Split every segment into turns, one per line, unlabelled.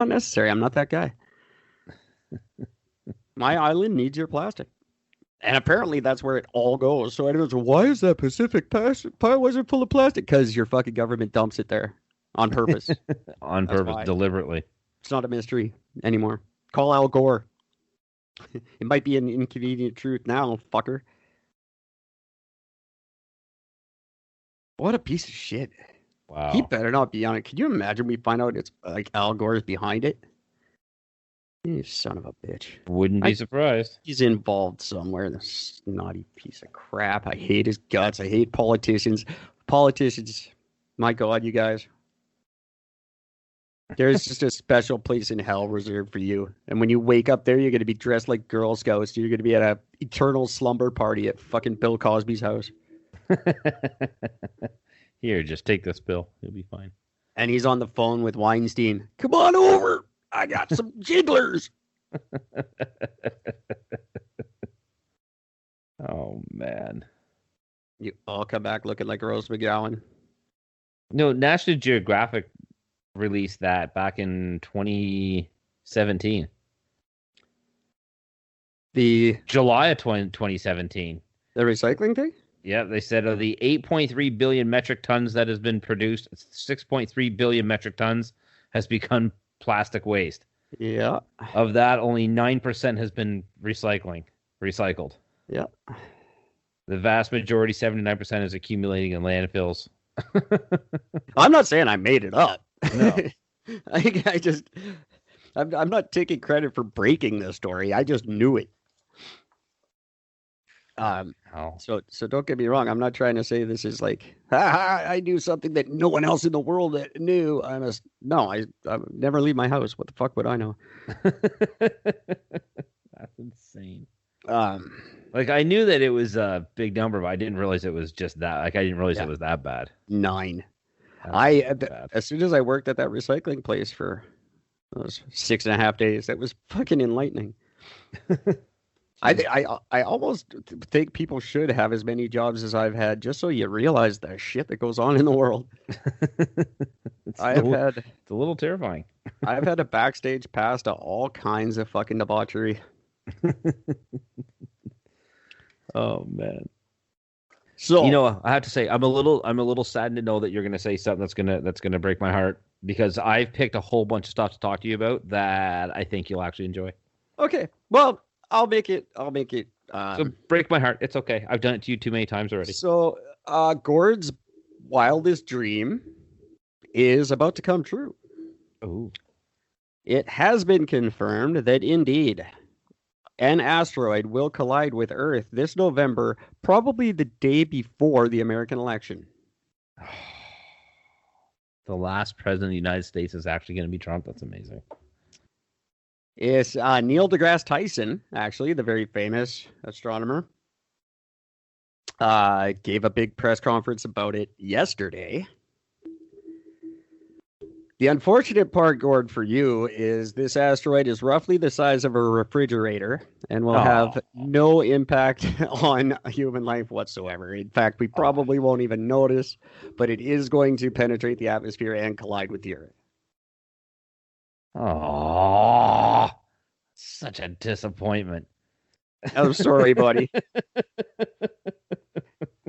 Not necessary. I'm not that guy. My island needs your plastic. And apparently that's where it all goes. So anyone goes, why is that Pacific Pie wasn't full of plastic? Because your fucking government dumps it there on purpose.
On
That's
purpose,
why.
deliberately.
It's not a mystery anymore. Call Al Gore. It might be an inconvenient truth now, fucker. What a piece of shit. He
Wow.
better not be on it. Can you imagine we find out it's like Al Gore's behind it? You son of a bitch.
Wouldn't be surprised.
He's involved somewhere. This snotty piece of crap. I hate his guts. I hate politicians. Politicians, my God, you guys. There's just a special place in hell reserved for you. And when you wake up there, you're going to be dressed like Girl Scouts. You're going to be at a eternal slumber party at fucking Bill Cosby's house.
Here, just take this pill. You'll be fine.
And he's on the phone with Weinstein. Come on over. I got some jigglers.
Oh, man.
You all come back looking like Rose McGowan.
No, National Geographic released that back in 2017.
The
July of 2017.
The recycling thing?
Yeah, they said of the 8.3 billion metric tons that has been produced, 6.3 billion metric tons has become plastic waste.
Yeah.
Of that, only 9% has been recycled.
Yeah.
The vast majority, 79%, is accumulating in landfills.
I'm not saying I made it up.
No.
I'm not taking credit for breaking this story. I just knew it. So don't get me wrong. I'm not trying to say this is like, I knew something that no one else in the world knew. I never leave my house. What the fuck would I know?
That's insane.
Like
I knew that it was a big number, but I didn't realize it was just that. Like I didn't realize it was that bad.
9.
Bad.
As soon as I worked at that recycling place for those 6.5 days, that was fucking enlightening. I almost think people should have as many jobs as I've had, just so you realize the shit that goes on in the world.
It's a little terrifying.
I've had a backstage pass to all kinds of fucking debauchery.
Oh man.
So
I have to say, I'm a little saddened to know that you're gonna say something that's gonna break my heart, because I've picked a whole bunch of stuff to talk to you about that I think you'll actually enjoy.
Okay. Well, I'll make it.
So break my heart. It's okay. I've done it to you too many times already.
So Gord's wildest dream is about to come true.
Oh.
It has been confirmed that indeed an asteroid will collide with Earth this November, probably the day before the American election.
The last president of the United States is actually going to be Trump. That's amazing.
It's Neil deGrasse Tyson, actually, the very famous astronomer, gave a big press conference about it yesterday. The unfortunate part, Gord, for you is this asteroid is roughly the size of a refrigerator and will have no impact on human life whatsoever. In fact, we probably won't even notice, but it is going to penetrate the atmosphere and collide with the Earth.
Oh, such a disappointment.
I'm sorry, buddy.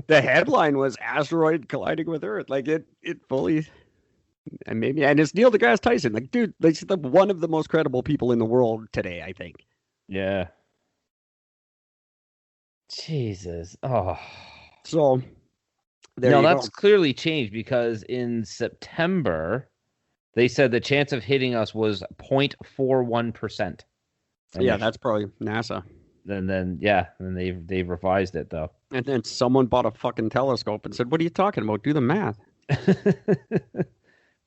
The headline was asteroid colliding with Earth. Like it fully, and it's Neil deGrasse Tyson. Like, dude, he's one of the most credible people in the world today, I think.
Yeah. Jesus. Oh.
So
that's clearly changed, because in September they said the chance of hitting us was 0.41%.
Yeah, that's probably NASA.
And then they've revised it though.
And then someone bought a fucking telescope and said, "What are you talking about? Do the math."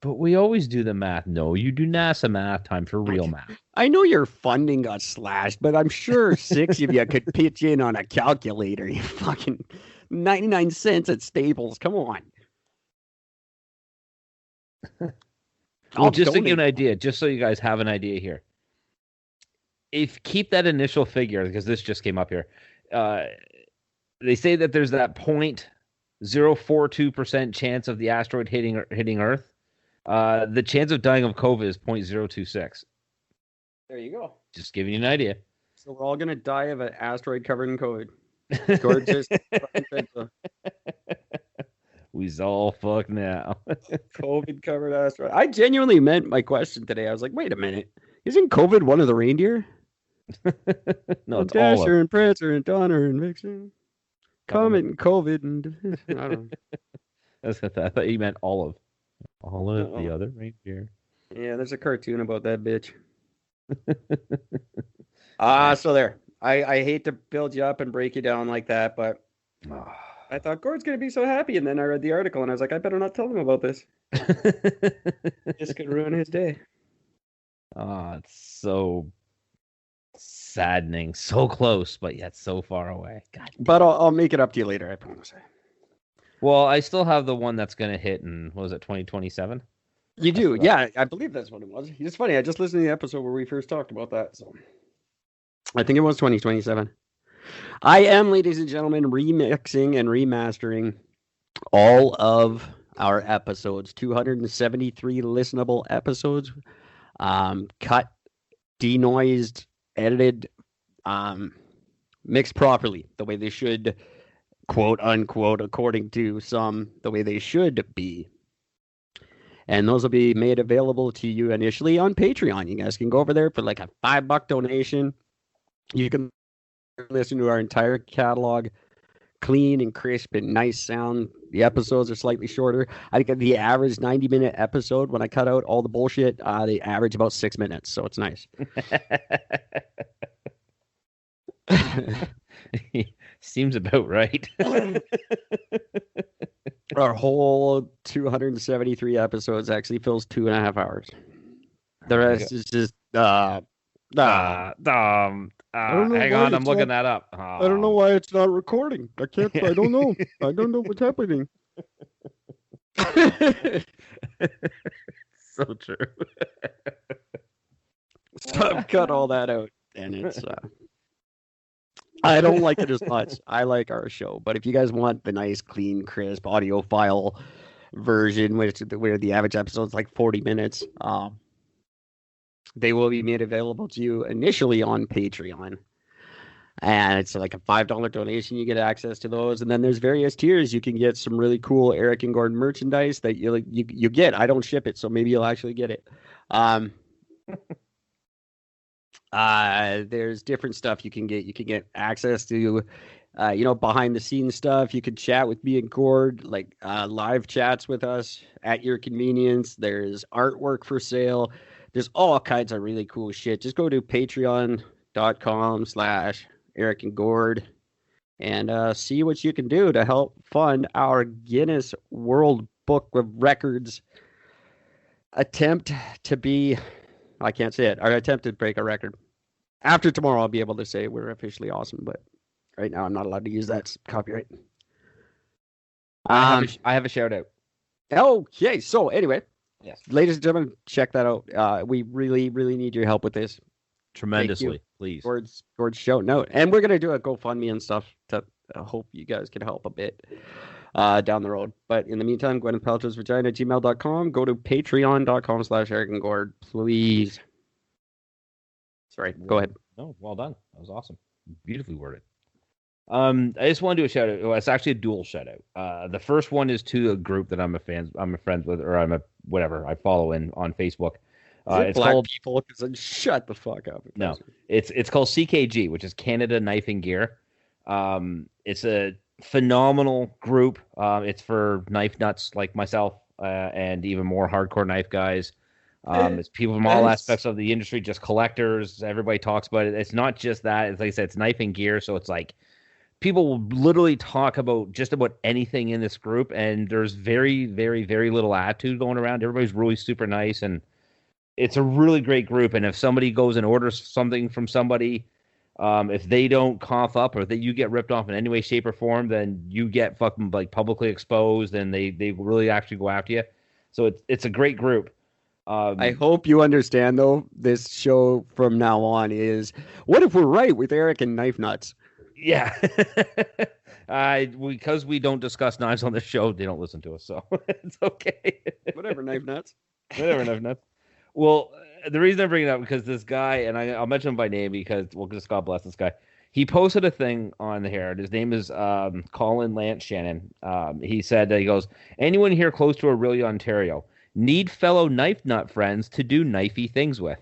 But we always do the math. No, you do NASA math. Time for real math.
I know your funding got slashed, but I'm sure 6 of you could pitch in on a calculator. You fucking 99 cents at Staples. Come on.
Well, just to give an idea, just so you guys have an idea here. Keep that initial figure, because this just came up here. They say that there's that 0.042% chance of the asteroid hitting Earth. The chance of dying of COVID is 0.026.
There you go.
Just giving you an idea.
So we're all gonna die of an asteroid covered in COVID. Gord just said so.
We's all fucked now.
COVID covered asteroid. I genuinely meant my question today. I was like, wait a minute. Isn't COVID one of the reindeer?
No, it's
Dasher
all of
and Prancer and Donner and Vixen. Comet and COVID and I don't know.
I thought you meant Olive. Olive, the other reindeer.
Yeah, there's a cartoon about that bitch. So there. I hate to build you up and break you down like that, but I thought Gord's gonna be so happy, and then I read the article and I was like, I better not tell him about this. This could ruin his day.
It's so saddening, so close, but yet so far away. God.
But I'll make it up to you later, I promise.
Well, I still have the one that's going to hit in, what was it, 2027?
You do? Yeah, I believe that's what it was. It's funny. I just listened to the episode where we first talked about that. So I think it was 2027. I am, ladies and gentlemen, remixing and remastering all of our episodes, 273 listenable episodes, cut, denoised, edited, mixed properly, the way they should, quote unquote, according to some, the way they should be. And those will be made available to you initially on Patreon. You guys can go over there for like a $5 donation. You can listen to our entire catalog, clean and crisp and nice sound. The episodes are slightly shorter. I think the average 90-minute episode, when I cut out all the bullshit, they average about 6 minutes. So it's nice.
Seems about right.
Our whole 273 episodes actually fills 2.5 hours. The rest is just
hang on, I'm looking that up.
I don't know why it's not recording. I don't know. I don't know what's happening.
So true.
So I've cut all that out, and it's I don't like it as much. I like our show, but if you guys want the nice, clean, crisp audio file version, where the average episode is like 40 minutes, they will be made available to you initially on Patreon. And it's like a $5 donation. You get access to those. And then there's various tiers. You can get some really cool Eric and Gord merchandise that you get. I don't ship it, so maybe you'll actually get it. There's different stuff you can get. You can get access to, behind the scenes stuff. You can chat with me and Gord, like live chats with us at your convenience. There's artwork for sale. There's all kinds of really cool shit. Just go to patreon.com/Eric and Gord and see what you can do to help fund our Guinness World Book of Records attempt to be, I can't say it, our attempt to break a record. After tomorrow, I'll be able to say we're officially awesome, but right now I'm not allowed to use that copyright.
I have a shout out.
Okay, so anyway.
Yes.
Ladies and gentlemen, check that out. We really, really need your help with this.
Tremendously, please.
Gord's shouting out. And we're going to do a GoFundMe and stuff to hope you guys can help a bit down the road. But in the meantime, GwynethPaltrowsVagina@gmail.com. Go to patreon.com/Eric and Gord, please. Sorry, go ahead.
No, well done. That was awesome. Beautifully worded. I just want to do a shout out. Well, it's actually a dual shout out. The first one is to a group that I'm a friend with, or I follow on Facebook.
It's black called people. Shut the fuck up.
No, it's called CKG, which is Canada Knife and Gear. It's a phenomenal group. It's for knife nuts like myself, and even more hardcore knife guys. It's people from all aspects of the industry, just collectors. Everybody talks about it. It's not just that. It's like I said, it's knife and gear, so it's like people will literally talk about just about anything in this group, and there's very, very, very little attitude going around. Everybody's really super nice, and it's a really great group. And if somebody goes and orders something from somebody, if they don't cough up or that you get ripped off in any way, shape, or form, then you get fucking like publicly exposed, and they really actually go after you. So it's a great group.
I hope you understand, though, this show from now on is, what if we're right with Eric and Knife Nuts?
Yeah. Because we don't discuss knives on the show, they don't listen to us, so it's okay.
Whatever, Knife Nuts.
Whatever, enough nuts. Well, the reason I bring it up because this guy, and I'll mention him by name because, well, just God bless this guy. He posted a thing on here. His name is Colin Lance Shannon. He said he goes, anyone here close to Orillia, Ontario, need fellow knife nut friends to do knifey things with.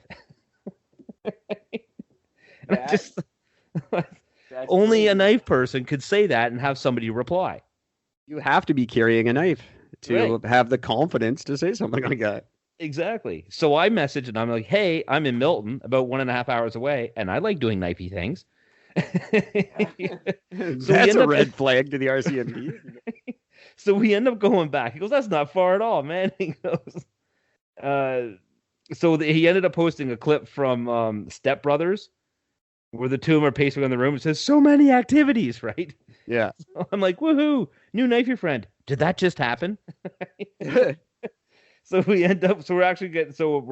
And I just only a knife person could say that and have somebody reply.
You have to be carrying a knife to have the confidence to say something like that.
Exactly. So I messaged and I'm like, hey, I'm in Milton, about 1.5 hours away, and I like doing knifey things.
That's a red flag to the RCMP.
So we end up going back. He goes, that's not far at all, man. He goes, he ended up posting a clip from Step Brothers where the two of them are pacing in the room. It says, so many activities, right?
Yeah.
So I'm like, woohoo, new knifey friend. Did that just happen? So we end up. So we're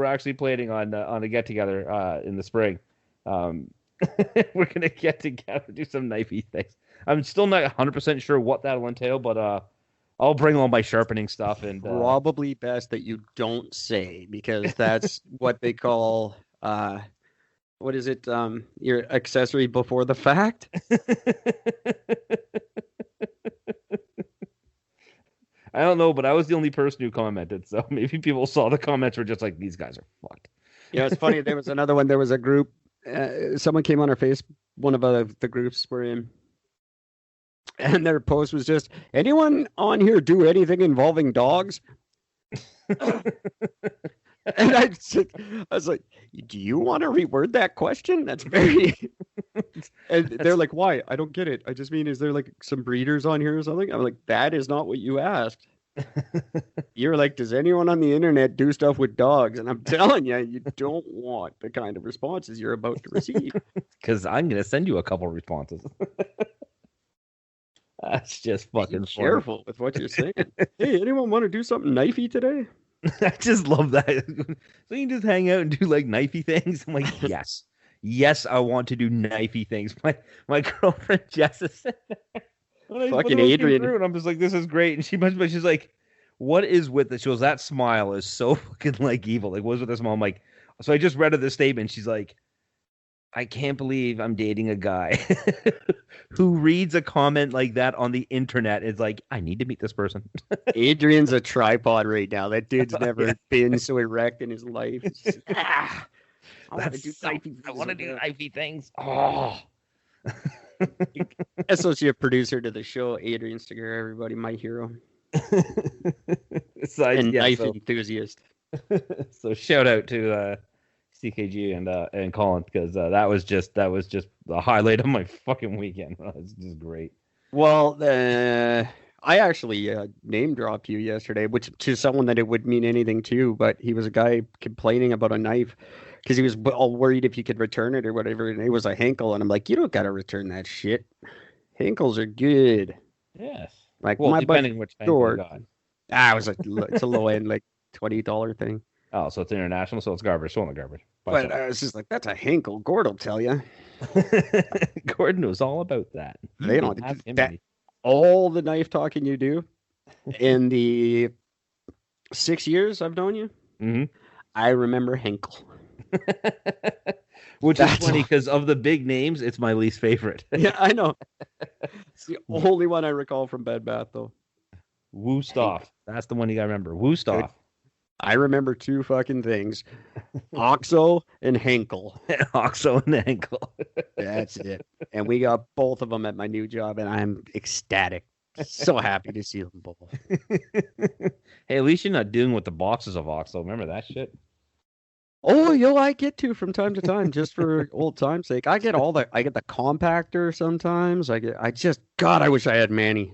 actually planning on a get together in the spring. We're gonna get together, do some knifey things. I'm still not 100% sure what that'll entail, but I'll bring all my sharpening stuff. And
probably best that you don't say, because that's what they call what is it? Your accessory before the fact.
I don't know, but I was the only person who commented, so maybe people saw the comments were just like, these guys are fucked.
Yeah, it's funny. There was another one. There was a group. Someone came on our face. One of the groups we're in, and their post was just, anyone on here do anything involving dogs? And I was like, do you want to reword that question? That's very... And they're like, why? I don't get it. I just mean, is there like some breeders on here or something? I'm like, that is not what you asked. You're like, does anyone on the internet do stuff with dogs? And I'm telling you, you don't want the kind of responses you're about to receive.
Because I'm going to send you a couple responses. That's just fucking
Be careful with what you're saying. Hey, anyone want to do something knifey today?
I just love that. So you can just hang out and do like knifey things. I'm like, yes. Yes, I want to do knifey things. My girlfriend Jess is
fucking Adrian.
And I'm just like, this is great. And she's like, what is with this? She goes, that smile is so fucking like evil. Like, what's with this smile? I'm like, so I just read her this statement. She's like, I can't believe I'm dating a guy who reads a comment like that on the internet. Is like, I need to meet this person.
Adrian's a tripod right now. That dude's never been so erect in his life. Just, I want to do
knifey things. Oh.
Associate producer to the show, Adrian Stiger, everybody, my hero.
And
knife enthusiast.
So shout out to CKG and Colin, because that was just the highlight of my fucking weekend. It's just great.
Well, I actually name dropped you yesterday, which to someone that it would mean anything to, but he was a guy complaining about a knife because he was all worried if you could return it or whatever, and it was a Henkel, and I'm like, you don't got to return that shit. Henkels are good.
Yes.
Like,
well,
my
depending which Henkel you got.
It's a low end, like $20 thing.
Oh, so it's international, so it's garbage. So it's garbage.
But it's just like, that's a Henkel. Gord will tell you.
Gord knows all about that.
They don't have that. All the knife talking you do in the 6 years I've known you, I remember Henkel.
Which is funny because of the big names, it's my least favorite.
Yeah, I know. It's the only one I recall from Bed Bath, though.
Woostoff. That's the one you got to remember. Woostoff.
I remember two fucking things. Oxo and Henkel.
Oxo and Henkel.
That's it. And we got both of them at my new job, and I'm ecstatic. So happy to see them both.
Hey, at least you're not doing with the boxes of Oxo. Remember that shit?
Oh, I get to from time to time, just for old time's sake. I get the compactor sometimes. I wish I had Manny.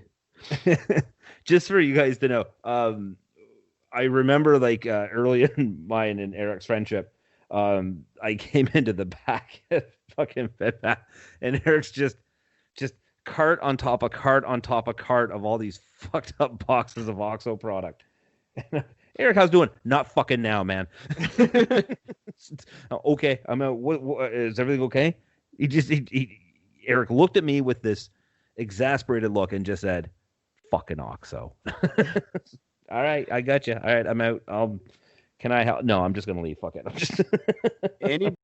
Just for you guys to know, I remember like early in mine and Eric's friendship, I came into the back at fucking Bed Bath, and Eric's just cart on top of cart on top of cart of all these fucked up boxes of Oxo product. Eric, how's it doing? Not fucking now, man. Okay, I'm out. What is everything okay? Eric looked at me with this exasperated look and just said, "Fucking Oxo." All right, I got you. All right, I'm out. Can I help? No, I'm just gonna leave. Fuck it. I'm just
Any